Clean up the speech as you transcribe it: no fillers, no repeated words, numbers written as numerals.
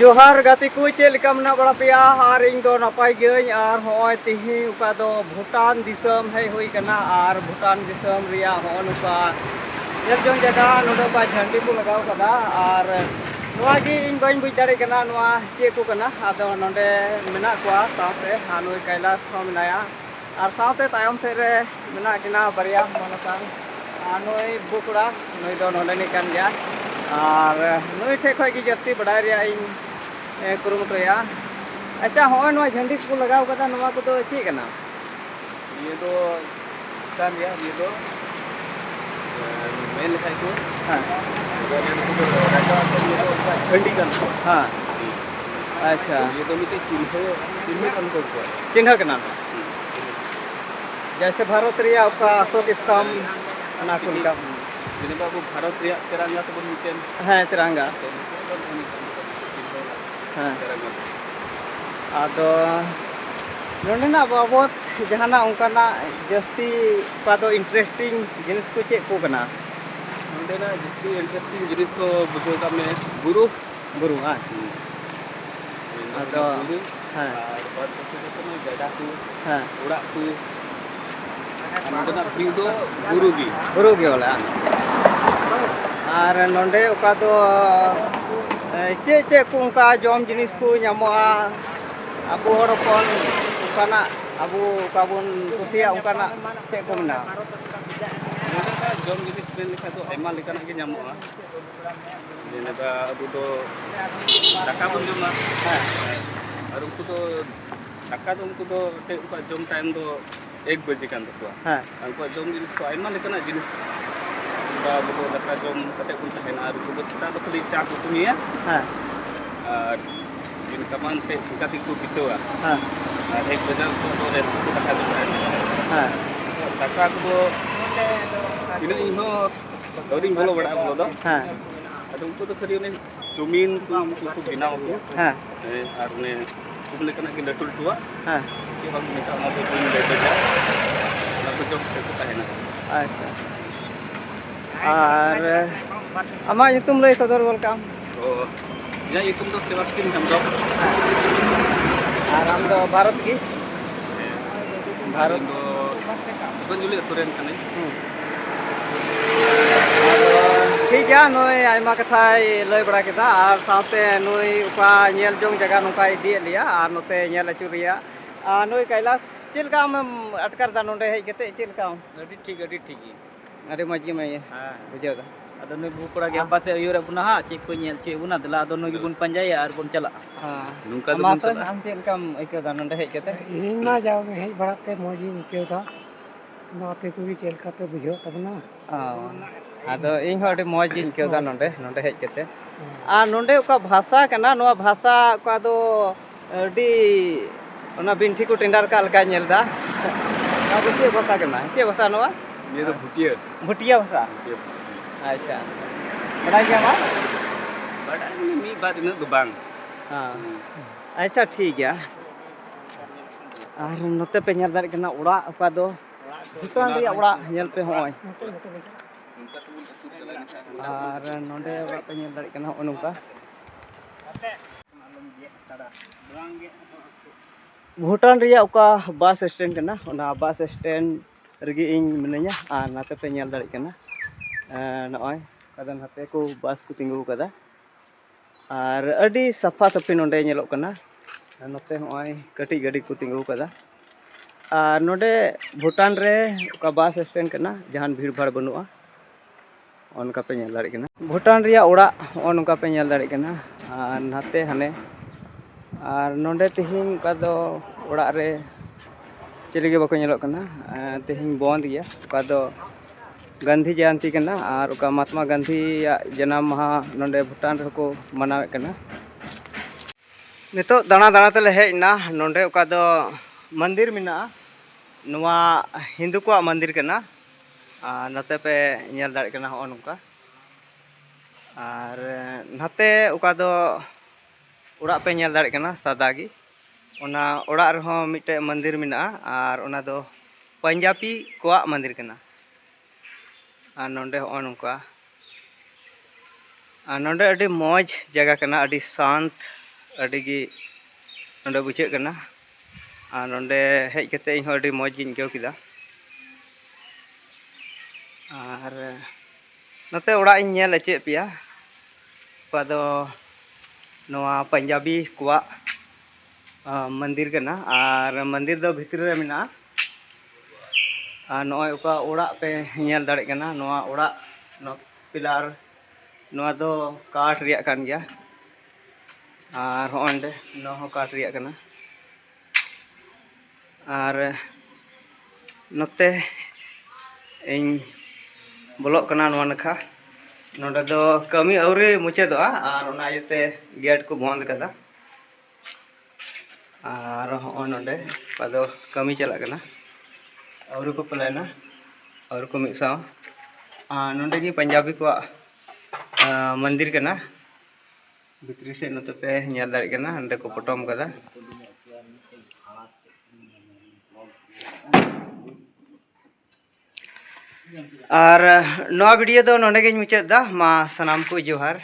जोहार गाती को चेलका मना बड़ा पेया और इन दो नपाय गई और होय तिही उका दो भूटान दिसम है हुई कना और भूटान दिसम रिया होन उका एक जन जगह नोडो का झंडी को लगाव कदा और नोआ गी इन बाइन बुझ दाड़े कना नोआ चे को कना आदो नोडे मेना कोआ साथे हानुई कैलाश हो मेनाया और साथे तायम से रे मेना किना बरिया मनसान हानुई बुकड़ा नोई दो नोडे नि कान गया और नई ठे खो जस्ती बढ़ाई रे इन कुरुमुटया अच्छा होय नोआ झंडी को लगाव कदा नोआ को तो चे कना ये तो kan ya gitu main लिखा को हां झंडी kan हां अच्छा ये तो मिटे चिन्ह kan को चिन्ह कना जैसे भारत रिया का अशोक स्तंभ ना कुल का jadi babu भारत रिया तिरंगा तो मिटे हां तिरंगा हां आदो नोंडेना बाबत जहाना उनकाना जस्ती पादो इंटरेस्टिंग जिनिस को चे को कना नोंडेना जस्ती इंटरेस्टिंग जिनिस तो बुझो का में गुरु हां आदो हां और बात तो में जगह को हां उड़ा को नोंडेना भीड़ दो गुरु गी वाला और नोंडे उका दो चे को उनका जॉम जिनिस को ᱧᱟᱢᱚᱜᱼᱟ अबो हरपन उनकाना अबो काबुन कुसिया उनकाना चे को मेना जम जिनिस बेन लिखा तो एमा लेकाना के ᱧᱟᱢᱚᱜᱼᱟ जेनेबा अबो तो दाका बन जमा और उनको तो दाका तो उनको तो ते उनका जम टाइम तो 1 बजे कान तकवा हां उनको जम जिनिस तो एमा लेकाना जिनिस बा अबो दाका जम कते कुन तहेना और उनको सेता तो खाली चा को तुनिया हां और जिन कमान पे काती को बितोआ हां और 1 बजे तो रेस्ट को दाका जम हां दाका को इन इनो दौरिंग बोलो बड़ा बोलो दो हां अदो उनको तो खरी ने जमीन को उनको बनाव को हां और ने चुम लेकना के लटुल टुआ हां चे हम निका ना तो दिन ले जा ना को जब को तहेना अच्छा और अमा तुम लय सदर वेलकम तो या ये तुम तो सेबास्टिन हमरो और हम दो भारत की भारत तो सुबंजुली तुरेन कने ठीक है नई आयमा कथा लय बड़ा केदा और साथे नई उका नेल जोंग जगह नुका इदी लिया और नोते नेल अचुरिया नई कैलाश चिलका हम अटकर दा नोंडे हेज केते चिलका अडी ठीक अरे मजी में हां बुझे दा अदो ने बुकड़ा के पासे अयुर बुना हा चे को नेल चे बुना दला अदो नगी बुन पंजाया और बुन चला हां नुका दो बुन चला हम चिलका इके दा नोंडे हेज केते इन ना जाओ में हेज बड़ा के मौजी के दा ना पे को भी चिलका पे बुझो तब ना आदो इन हटे मौज इन के दा नोंडे हेज केते आ नोंडे उका भाषा कना नोआ भाषा का दो अडी ओना बिंठी को टेंडर का लका नेलदा ना चे भाषा कना चे भाषा नोआ ये तो भुटिया भाषा अच्छा बड़ा क्या मा बड़ा मी बात न दो बांग हां अच्छा ठीक है और नोते पे नेल दाड़ कना उड़ा उका दो भूटान रिया उड़ा नेल पे होय और नोंडे उड़ा पे नेल दाड़ कना ओनुका भूटान रिया उका बस स्टैंड कना ओना बस स्टैंड रगी इन मिनया और नाते पे नेल दाड़ कना नॉय कदन हाते को बस को तिंगु कदा और अडी सफा सफी नोंडे नेलो कना नोते होय कटी गाड़ी को तिंगु कदा और नोंडे भूटान रे उका बस स्टैंड कना जहान भीड़ भाड़ बनुआ ओनका पे नेल दाड़ कना भूटान रिया उड़ा ओनका पे नेल दाड़ कना और नाते हाने और नोंडे तिहिं का दो उड़ा रे चिलिगे बाको नेलो कना तिहिं बंद गया उका दो गांधी जयंती कना और उका महात्मा गांधी जन्म माह नोंडे भूटान रे को मनावे कना नितो दाना दाना तले हेजना नोंडे उका दो मंदिर मिना नोआ हिंदू को मंदिर कना नते पे नेल दाड़ कना हो नुका और नते उका दो उड़ा पे नेल दाड़ कना सादागी ओना उड़ा रहो मिटे मंदिर मिना और ओना दो पंजाबी को मंदिर कना और नोंडे हो नुका नोंडे अडी मौज जगह कना अडी शांत ᱟᱹᱰᱤ ᱜᱮ ᱱᱚᱰᱮ ᱵᱩᱡᱷᱟᱹᱜ ᱠᱟᱱᱟ ᱟᱨ ᱱᱚᱰᱮ ᱦᱮᱡ ᱠᱟᱛᱮ ᱤᱧ ᱦᱚᱸ ᱟᱹᱰᱤ ᱢᱚᱡᱽ ᱜᱤᱧ ᱟᱹᱭᱠᱟᱹᱣ ᱠᱮᱫᱟ ᱟᱨ ᱱᱚᱛᱮ ᱚᱲᱟᱜ ᱤᱧ ᱧᱮᱞ ᱦᱚᱪᱚᱭᱮᱫ ᱯᱮᱭᱟ ᱚᱠᱟ ᱫᱚ ᱱᱚᱣᱟ ᱯᱟᱧᱡᱟᱵᱤ ᱠᱚᱣᱟᱜ मंदिर करना और मंदिर दो भितर रे मेना और नॉय ओका ओड़ा पे नेल दाड़े करना नॉय ओड़ा पिलार नॉय दो काठ रिया कान गया और होंडे नॉय हो काठ रिया करना और नोते इन ब्लॉक करना नॉय नखा नोडे दो कमी अवरी मुचे दो और ओना येते गेट को बंद कदा और नोडे पादो कमी चला करना और को पलायना और को मिक्सा नोडे की पंजाबी को मंदिर करना भितरी से नोते पे नेल दाड़े करना अंडे को पटम कदा और नवा वीडियो दो नोडे गिन मुचाद दा मा सनाम को जोहार